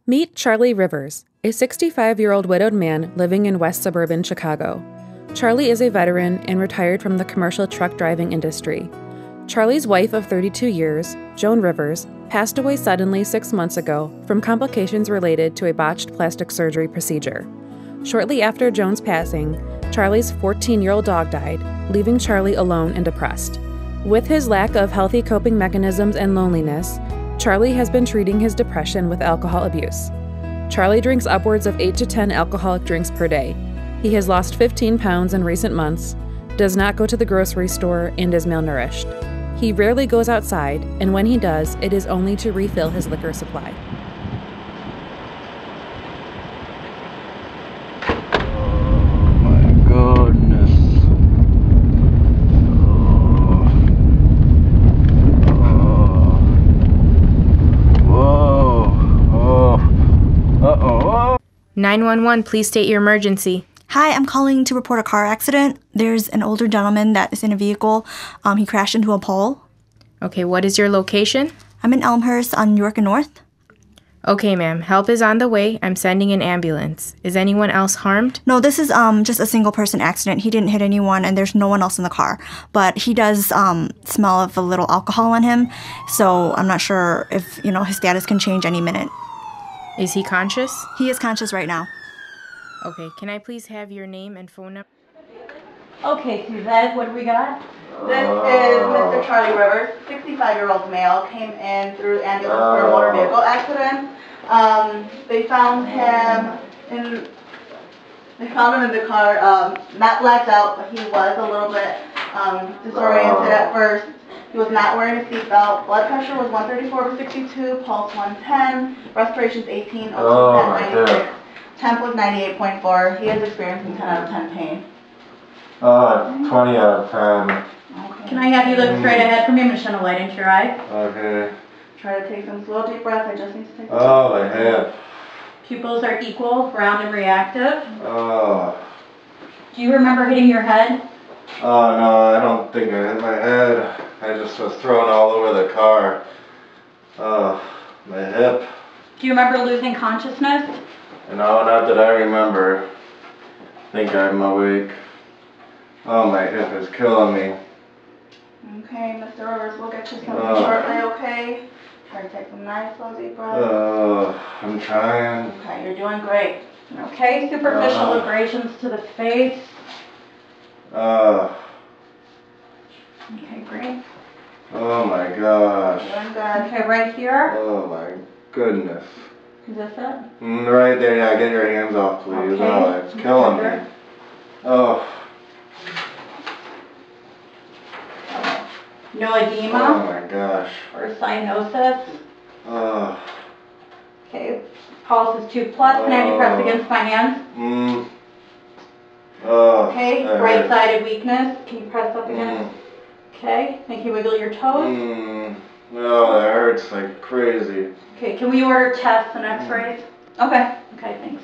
Meet Charlie Rivers, a 65-year-old widowed man living in West suburban Chicago. Charlie is a veteran and retired from the commercial truck driving industry. Charlie's wife of 32 years, Joan Rivers, passed away suddenly 6 months ago from complications related to a botched plastic surgery procedure. Shortly after Joan's passing, Charlie's 14-year-old dog died, leaving Charlie alone and depressed. With his lack of healthy coping mechanisms and loneliness, Charlie has been treating his depression with alcohol abuse. Charlie drinks upwards of 8 to 10 alcoholic drinks per day. He has lost 15 pounds in recent months, does not go to the grocery store, and is malnourished. He rarely goes outside, and when he does, it is only to refill his liquor supply. Oh. 911, please state your emergency. Hi, I'm calling to report a car accident. There's an older gentleman that is in a vehicle. He crashed into a pole. Okay, what is your location? I'm in Elmhurst on York and North. Okay, ma'am. Help is on the way. I'm sending an ambulance. Is anyone else harmed? No, this is just a single person accident. He didn't hit anyone and there's no one else in the car. But he does smell of a little alcohol on him. So I'm not sure if, his status can change any minute. Is he conscious? He is conscious right now. Okay, can I please have your name and phone number? Okay, Suzette, what do we got? This is Mr. Charlie Rivers, 65-year-old male, came in through ambulance for a motor vehicle accident. They found him in the car, not blacked out, but he was a little bit disoriented at first. He was not wearing a seatbelt. Blood pressure was 134/62, pulse 110, respirations 18, oxygen 96. Temp was 98.4. He is experiencing 10 out of 10 pain. 20 out of 10. Okay. Can I have you look straight ahead for me? I'm going to shine a light into your eye. Okay. Try to take some slow, deep breaths. I just need to take some my head. Pupils are equal, round, and reactive. Oh. Do you remember hitting your head? Oh, no, I don't think I hit my head. I just was thrown all over the car. My hip. Do you remember losing consciousness? No, not that I remember. I think I'm awake. Oh, my hip is killing me. Okay, Mr. Rivers, we'll get you something shortly, okay? Try to take some nice, slow, deep breaths. I'm trying. Okay, you're doing great. Okay, superficial abrasions to the face. Okay, great. Oh my gosh. Doing good. Okay, right here. Oh my goodness. Is this it? Right there, yeah, get your hands off, please. Okay. Oh, it's killing me. Oh. No edema? Oh my gosh. Or cyanosis? Oh. Okay, pulse is 2+. Can I have you press against my hands? Oh. Okay, right-sided weakness. Can you press up against? Okay, can you wiggle your toes? No, that hurts like crazy. Okay, can we order tests and x-rays? Okay, thanks.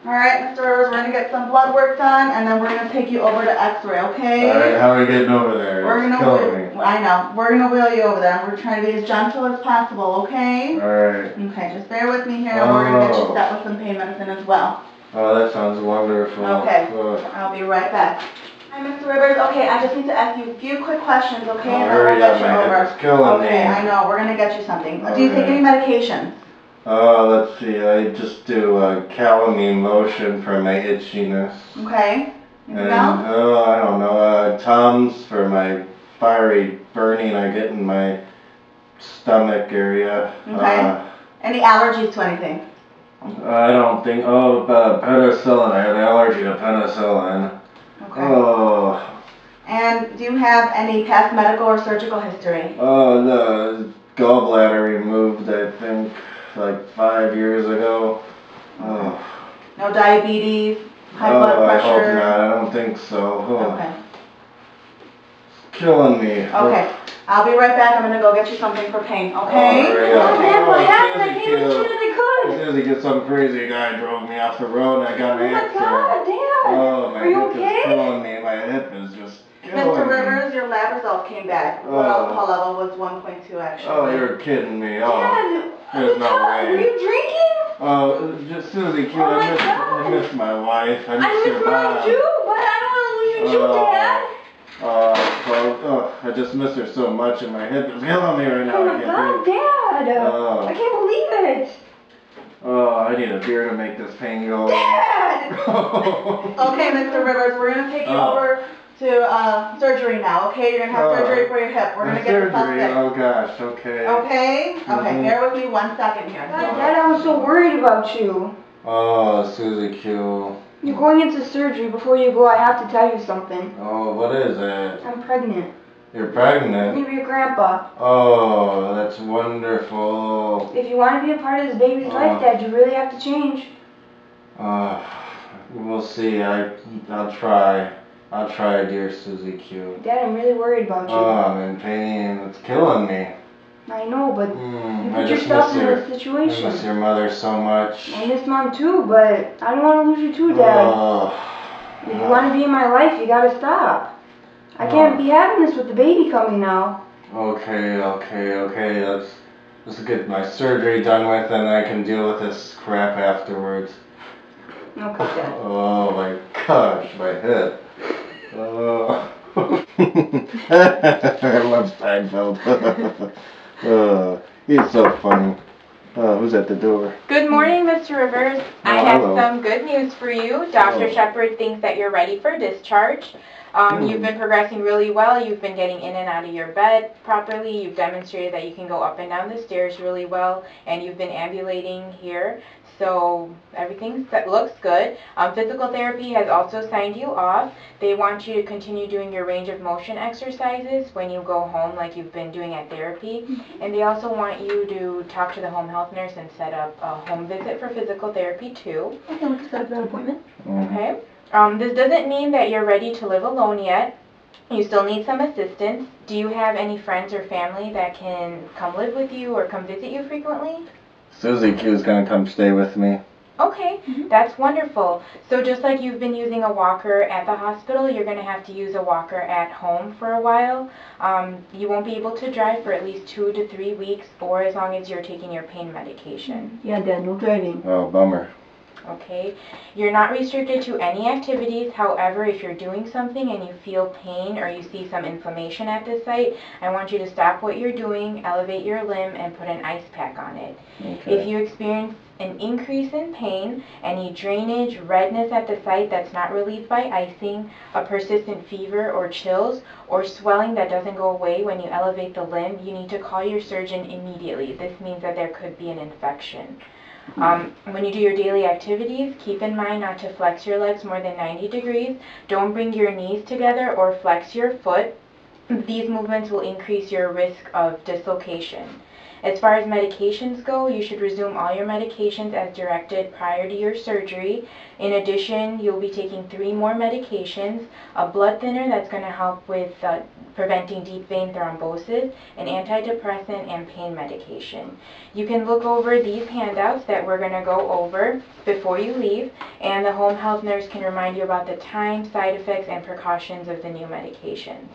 Alright, Mr. Rivers, we're going to get some blood work done, and then we're going to take you over to x-ray, okay? Alright, how are we getting over there? It's killing me. I know. We're going to wheel you over there. We're trying to be as gentle as possible, okay? Alright. Okay, just bear with me here, and we're going to get you set with some pain medicine as well. Oh, that sounds wonderful. Okay, I'll be right back. Hi, Mr. Rivers. Okay, I just need to ask you a few quick questions, okay? And then we'll get you over. It's killing me. Okay, I know. We're going to get you something. Do you take any medication? Let's see. I just do calamine lotion for my itchiness. Okay. And, I don't know, Tums for my fiery burning I get in my stomach area. Okay. Any allergies to anything? I don't think, penicillin. I have an allergy to penicillin. Okay. Oh. And do you have any past medical or surgical history? Oh, the gallbladder removed, I think, like 5 years ago. Oh. No diabetes, high blood pressure? I hope not. I don't think so. Oh. Okay. It's killing me. Okay. I'll be right back. I'm going to go get you something for pain, okay? What happened? I came as soon as I could. Suzy, get some crazy guy drove me off the road and I got an answer. Oh my God, Dad. Oh, my Are you hip okay? is killing me. My hip is just killing Mr. me. Rivers, your lab results came back. Blood alcohol level was 1.2 actually. Oh, you're kidding me. Oh, Dad, there's no way. were you drinking? Oh, just Suzy, Q, I miss my wife. I miss mine too, but I don't want to lose you too, Dad. I just miss her so much and my head is killing me right now. Oh my God, Dad! I can't believe it! Oh, I need a beer to make this pain go away. Dad! Okay, Mr. Rivers, we're going to take you over to surgery now, okay? You're going to have surgery for your hip. We're going to get this all fixed. Oh gosh, okay. Okay? Okay, bear with me 1 second here. Dad, I was so worried about you. Oh, Suzy Q. You're going into surgery. Before you go, I have to tell you something. Oh, what is it? I'm pregnant. You're pregnant? You're your grandpa. Oh, that's wonderful. If you want to be a part of this baby's life, Dad, you really have to change. We'll see. I'll try. I'll try, dear Suzy Q. Dad, I'm really worried about you. Oh, I'm in pain. It's killing me. I know, but you put I just yourself miss in your, this situation. I miss your mother so much. I miss Mom too, but I don't want to lose you too, Dad. If you want to be in my life, you gotta stop. I can't be having this with the baby coming now. Okay. Let's get my surgery done with, and I can deal with this crap afterwards. Okay, Dad. Oh my gosh, my head. Oh. I love Steinfeld. He's so funny. Who's at the door? Good morning, Mr. Rivers. I have some good news for you. Dr. Shepard thinks that you're ready for discharge. You've been progressing really well. You've been getting in and out of your bed properly. You've demonstrated that you can go up and down the stairs really well, and you've been ambulating here. So everything looks good. Physical therapy has also signed you off. They want you to continue doing your range of motion exercises when you go home like you've been doing at therapy. And they also want you to talk to the home health nurse and set up a home visit for physical therapy too. Okay, we can set up that appointment. Okay. This doesn't mean that you're ready to live alone yet. You still need some assistance. Do you have any friends or family that can come live with you or come visit you frequently? Suzy Q's gonna come stay with me. Okay, that's wonderful. So just like you've been using a walker at the hospital, you're going to have to use a walker at home for a while. You won't be able to drive for at least 2 to 3 weeks, or as long as you're taking your pain medication. Yeah, Dad, no driving. Oh, bummer. Okay, you're not restricted to any activities. However, if you're doing something and you feel pain or you see some inflammation at the site, I want you to stop what you're doing, elevate your limb, and put an ice pack on it. Okay. If you experience an increase in pain, any drainage, redness at the site that's not relieved by icing, a persistent fever or chills, or swelling that doesn't go away when you elevate the limb, you need to call your surgeon immediately. This means that there could be an infection. When you do your daily activities, keep in mind not to flex your legs more than 90 degrees. Don't bring your knees together or flex your foot. These movements will increase your risk of dislocation. As far as medications go, you should resume all your medications as directed prior to your surgery. In addition, you'll be taking 3 more medications, a blood thinner that's going to help with preventing deep vein thrombosis, an antidepressant, and pain medication. You can look over these handouts that we're going to go over before you leave, and the home health nurse can remind you about the time, side effects, and precautions of the new medications.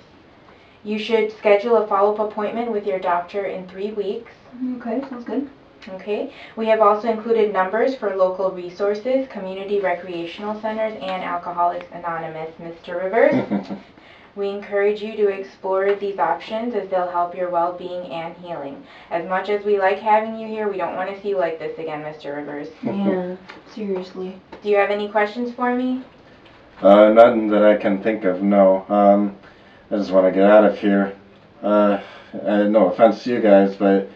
You should schedule a follow-up appointment with your doctor in 3 weeks. Okay, sounds good. Okay. We have also included numbers for local resources, community recreational centers, and Alcoholics Anonymous. Mr. Rivers, we encourage you to explore these options as they'll help your well-being and healing. As much as we like having you here, we don't want to see you like this again, Mr. Rivers. Yeah, seriously. Do you have any questions for me? Nothing that I can think of, no. I just want to get out of here. No offense to you guys, but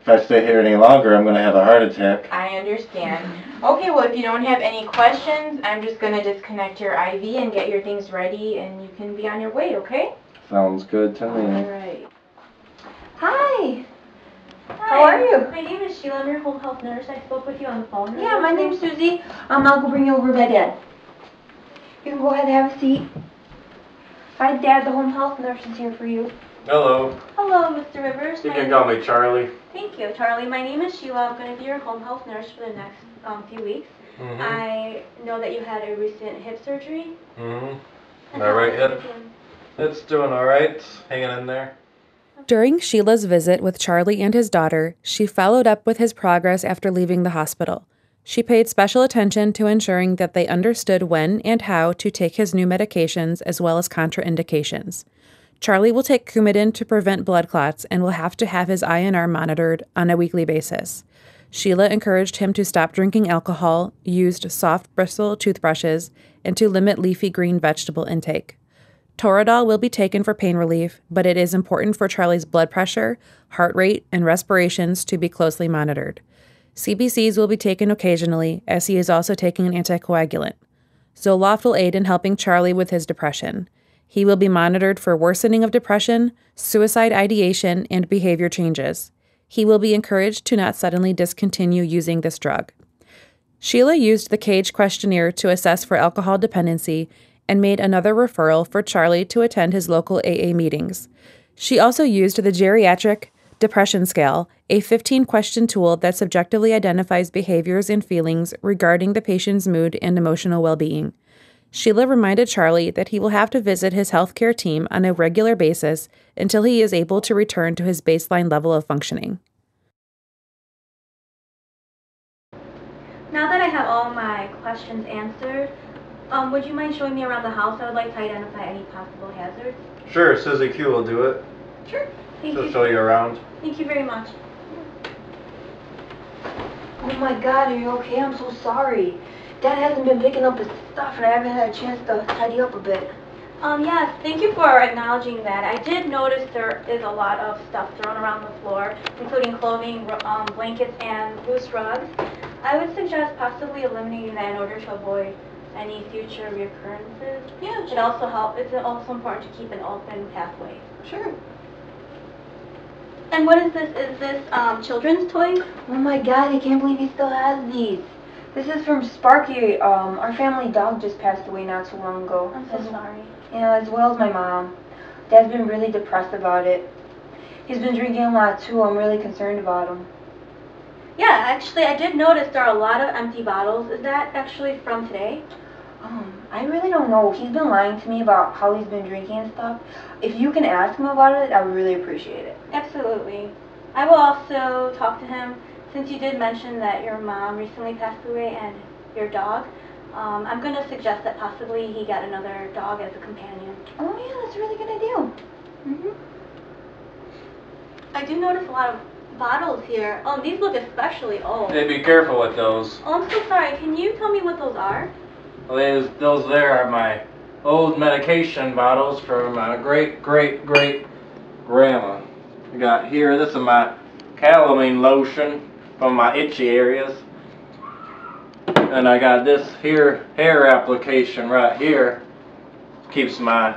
if I stay here any longer, I'm going to have a heart attack. I understand. Okay, well, if you don't have any questions, I'm just going to disconnect your IV and get your things ready, and you can be on your way, okay? Sounds good to me. All right. Hi. How are you? My name is Sheila. I'm your home health nurse. I spoke with you on the phone. Yeah, my name's Suzy. I'll go bring you over by Dad. You can go ahead and have a seat. Hi, Dad. The home health nurse is here for you. Hello. Hello, Mr. Rivers. You can call me Charlie. Thank you, Charlie. My name is Sheila. I'm going to be your home health nurse for the next few weeks. I know that you had a recent hip surgery. My right hip. It's doing all right. Hanging in there. During Sheila's visit with Charlie and his daughter, she followed up with his progress after leaving the hospital. She paid special attention to ensuring that they understood when and how to take his new medications as well as contraindications. Charlie will take Coumadin to prevent blood clots and will have to have his INR monitored on a weekly basis. Sheila encouraged him to stop drinking alcohol, used soft bristle toothbrushes, and to limit leafy green vegetable intake. Toradol will be taken for pain relief, but it is important for Charlie's blood pressure, heart rate, and respirations to be closely monitored. CBCs will be taken occasionally, as he is also taking an anticoagulant. Zoloft will aid in helping Charlie with his depression. He will be monitored for worsening of depression, suicide ideation, and behavior changes. He will be encouraged to not suddenly discontinue using this drug. Sheila used the CAGE questionnaire to assess for alcohol dependency and made another referral for Charlie to attend his local AA meetings. She also used the Geriatric Depression Scale, a 15-question tool that subjectively identifies behaviors and feelings regarding the patient's mood and emotional well-being. Sheila reminded Charlie that he will have to visit his healthcare team on a regular basis until he is able to return to his baseline level of functioning. Now that I have all my questions answered, would you mind showing me around the house? I would like to identify any possible hazards. Sure, Suzy Q will do it. Sure. Thank She'll you. show you around. Thank you very much. Oh my God, are you okay? I'm so sorry. Dad hasn't been picking up his stuff and I haven't had a chance to tidy up a bit. Yes, thank you for acknowledging that. I did notice there is a lot of stuff thrown around the floor, including clothing, blankets, and loose rugs. I would suggest possibly eliminating that in order to avoid any future reoccurrences. Yeah, It also it's also important to keep an open pathway. Sure. And what is this? Is this children's toys? Oh my God, I can't believe he still has these. This is from Sparky. Our family dog just passed away not too long ago. I'm so sorry. Yeah, as well as my mom. Dad's been really depressed about it. He's been drinking a lot too. I'm really concerned about him. Yeah, actually, I did notice there are a lot of empty bottles. Is that actually from today? I really don't know. He's been lying to me about how he's been drinking and stuff. If you can ask him about it, I would really appreciate it. Absolutely. I will also talk to him, since you did mention that your mom recently passed away and your dog. I'm going to suggest that possibly he got another dog as a companion. Oh yeah, that's a really good idea. I do notice a lot of bottles here. These look especially old. Hey, be careful with those. Oh, I'm so sorry. Can you tell me what those are? Well, those there are my old medication bottles from my great-great-great-grandma. I got here, this is my calamine lotion from my itchy areas. And I got this here hair application right here. Keeps my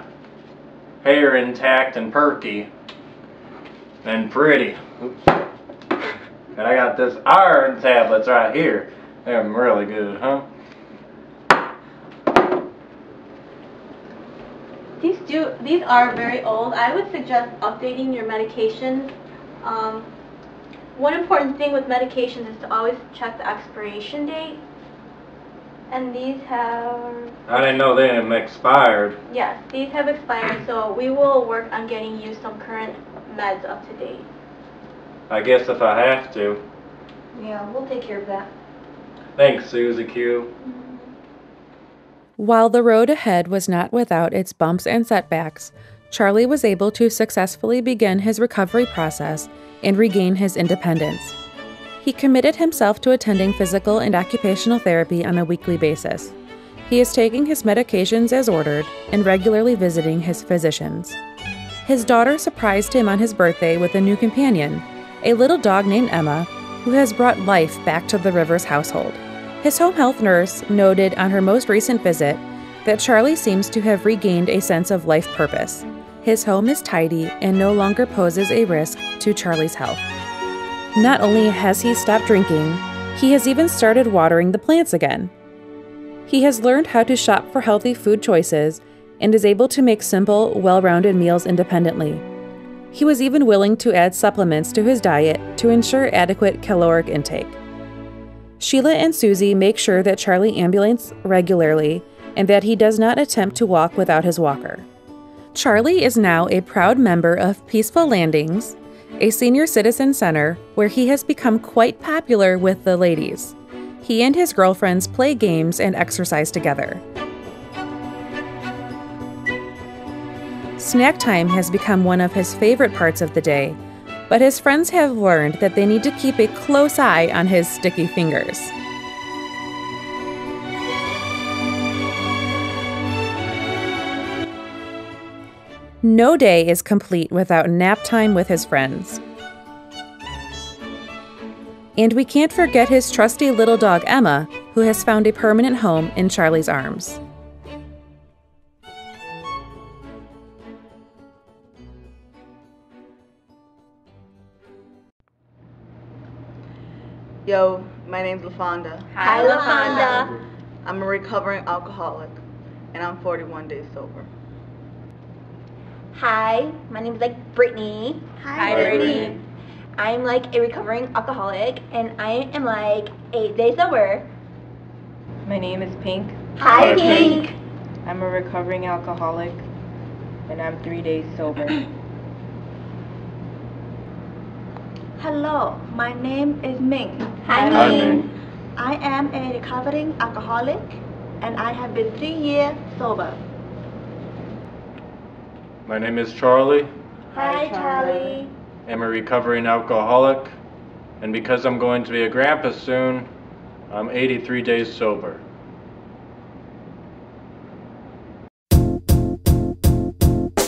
hair intact and perky and pretty. Oops. And I got this iron tablets right here. They're really good, huh? These are very old. I would suggest updating your medications. One important thing with medications is to always check the expiration date. And these have... I didn't know they had expired. Yes, these have expired, so we will work on getting you some current meds up to date. I guess if I have to. Yeah, we'll take care of that. Thanks, Suzy Q. While the road ahead was not without its bumps and setbacks, Charlie was able to successfully begin his recovery process and regain his independence. He committed himself to attending physical and occupational therapy on a weekly basis. He is taking his medications as ordered and regularly visiting his physicians. His daughter surprised him on his birthday with a new companion, a little dog named Emma, who has brought life back to the Rivers household. His home health nurse noted on her most recent visit that Charlie seems to have regained a sense of life purpose. His home is tidy and no longer poses a risk to Charlie's health. Not only has he stopped drinking, he has even started watering the plants again. He has learned how to shop for healthy food choices and is able to make simple, well-rounded meals independently. He was even willing to add supplements to his diet to ensure adequate caloric intake. Sheila and Suzy make sure that Charlie ambulates regularly and that he does not attempt to walk without his walker. Charlie is now a proud member of Peaceful Landings, a senior citizen center where he has become quite popular with the ladies. He and his girlfriends play games and exercise together. Snack time has become one of his favorite parts of the day, but his friends have learned that they need to keep a close eye on his sticky fingers. No day is complete without nap time with his friends. And we can't forget his trusty little dog Emma, who has found a permanent home in Charlie's arms. Yo, my name's LaFonda. Hi, LaFonda. I'm a recovering alcoholic, and I'm 41 days sober. Hi, my name is Brittany. Hi, Brittany. I'm a recovering alcoholic, and I am 8 days sober. My name is Pink. Hi, Pink. I'm a recovering alcoholic, and I'm 3 days sober. Hello, my name is Ming. Hi, Hi, Ming. Ming. I am a recovering alcoholic, and I have been 3 years sober. My name is Charlie. Hi, Charlie. I'm a recovering alcoholic, and because I'm going to be a grandpa soon, I'm 83 days sober.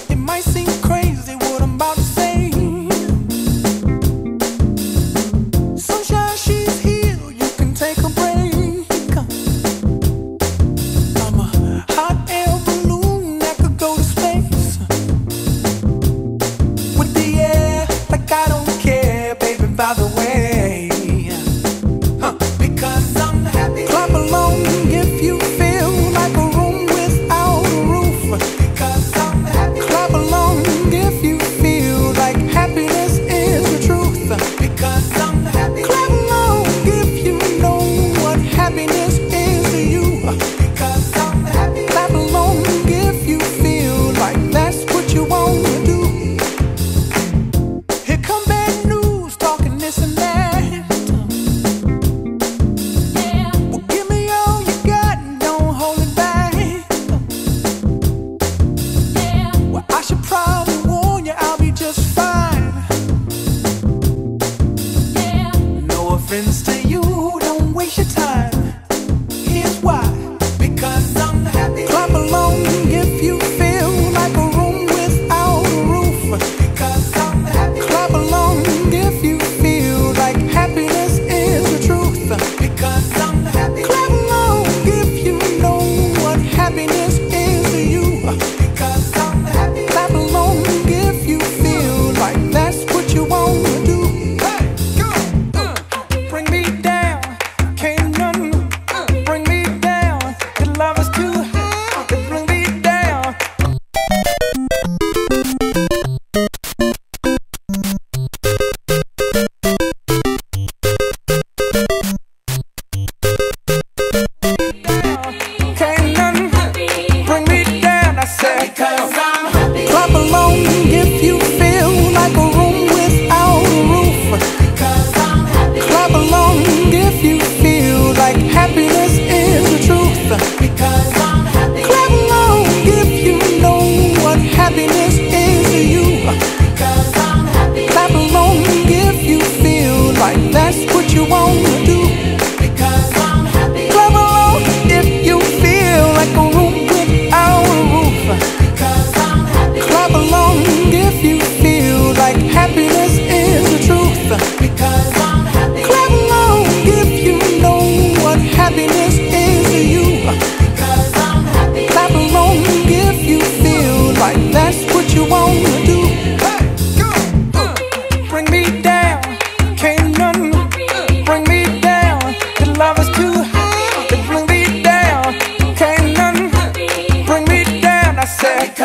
It might seem crazy what I'm about to say. Sunshine, she's here, you can take a break. I'm a hot air balloon that could go to space. With the air, like I don't care, baby, by the way. Because I'm happy. Clap along if you feel like a room without a roof. Because I'm happy. Clap along if you feel like happiness is the truth. Because I'm happy. Clap along if you know what happiness is to you. Because I'm happy. Clap along if you feel like that's what you want to do. Here come bad news, talking this and that. Well, give me all you got and don't hold it back. Well, I should probably warn you, I'll be just fine. No offense to you, don't waste your time. Here's why. Because I'm happy. Clap along if you feel like a room without a roof. Because I'm happy. Clap along if you feel like happiness is the truth. Because I'm happy. Clap along if you know what happiness is to you. Because I'm happy. Clap along if you feel like that's what you want to do. Bring me down, can't none bring me down. Your love is too high to bring me down. Can't none bring me down. I said, because I'm happy. Clap along if you feel like a room without a roof. Because I'm happy. Clap along if you feel like happiness is the truth. Because I'm happy. Clap along if you know what happiness is to you. Because I'm happy. Clap along if you feel like that's what you want to do. Because I'm happy. Clap along if you feel like a room without a roof. Because I'm happy. Clap along if you feel like happiness is the truth. Because I'm happy. Clap along if you know what happiness is to you. Because I'm happy. Clap along if you feel like that's what you want to do. Bring me down, can't none bring me down. Your love is too high to bring me down. Can't none bring me down. I said,